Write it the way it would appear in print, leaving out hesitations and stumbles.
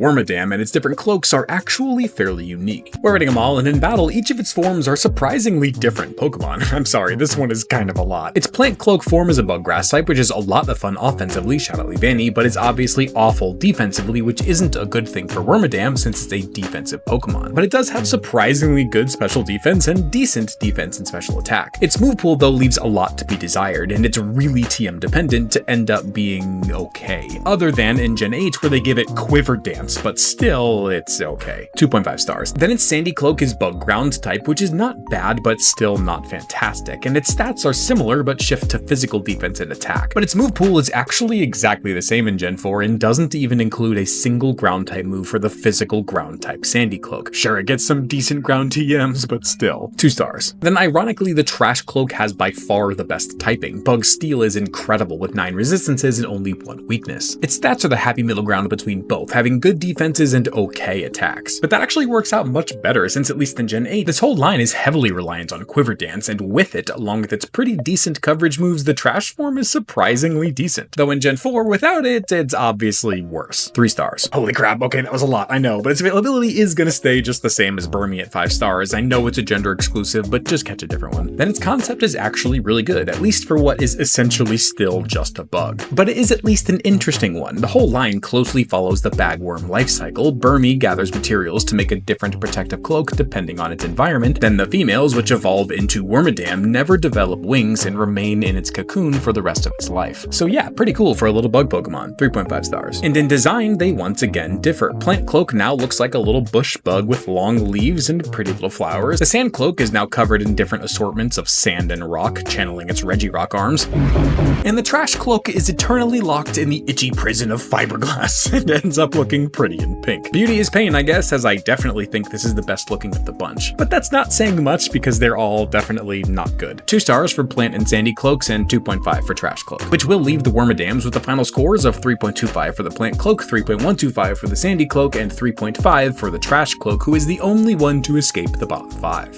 Wormadam and its different cloaks are actually fairly unique. We're rating them all, and in battle, each of its forms are surprisingly different Pokemon. I'm sorry, this one is kind of a lot. Its plant cloak form is a bug grass type, which is a lot of fun offensively, shout out Leavanny, but is obviously awful defensively, which isn't a good thing for Wormadam since it's a defensive Pokemon. But it does have surprisingly good special defense and decent defense and special attack. Its move pool though leaves a lot to be desired, and it's really TM dependent to end up being okay. Other than in Gen 8 where they give it Quiver Dance, but still, it's okay. 2.5 stars. Then its Sandy Cloak is Bug Ground type, which is not bad, but still not fantastic, and its stats are similar but shift to physical defense and attack. But its move pool is actually exactly the same in Gen 4 and doesn't even include a single ground type move for the physical ground type Sandy Cloak. Sure, it gets some decent ground TMs, but still. 2 stars. Then ironically, the Trash Cloak has by far the best typing. Bug Steel is incredible with 9 resistances and only 1 weakness. Its stats are the happy middle ground between both, having good defenses and okay attacks. But that actually works out much better since at least in Gen 8, this whole line is heavily reliant on Quiver Dance, and with it, along with its pretty decent coverage moves, the Trash form is surprisingly decent. Though in Gen 4, without it, it's obviously worse. 3 stars. Holy crap, okay, that was a lot, I know, but its availability is gonna stay just the same as Burmy at 5 stars. I know it's a gender exclusive, but just catch a different one. Then its concept is actually really good, at least for what is essentially still just a bug. But it is at least an interesting one. The whole line closely follows the bagworm life cycle. Burmy gathers materials to make a different protective cloak depending on its environment. Then the females, which evolve into Wormadam, never develop wings and remain in its cocoon for the rest of its life. So yeah, pretty cool for a little bug Pokemon. 3.5 stars. And in design, they once again differ. Plant Cloak now looks like a little bush bug with long leaves and pretty little flowers. The Sand Cloak is now covered in different assortments of sand and rock, channeling its Regirock arms. And the Trash Cloak is eternally locked in the itchy prison of fiberglass and ends up looking pretty in pink. Beauty is pain, I guess, as I definitely think this is the best looking of the bunch. But that's not saying much because they're all definitely not good. 2 stars for Plant and Sandy Cloaks and 2.5 for Trash Cloak, which will leave the Wormadams with the final scores of 3.25 for the Plant Cloak, 3.125 for the Sandy Cloak, and 3.5 for the Trash Cloak, who is the only one to escape the bottom 5.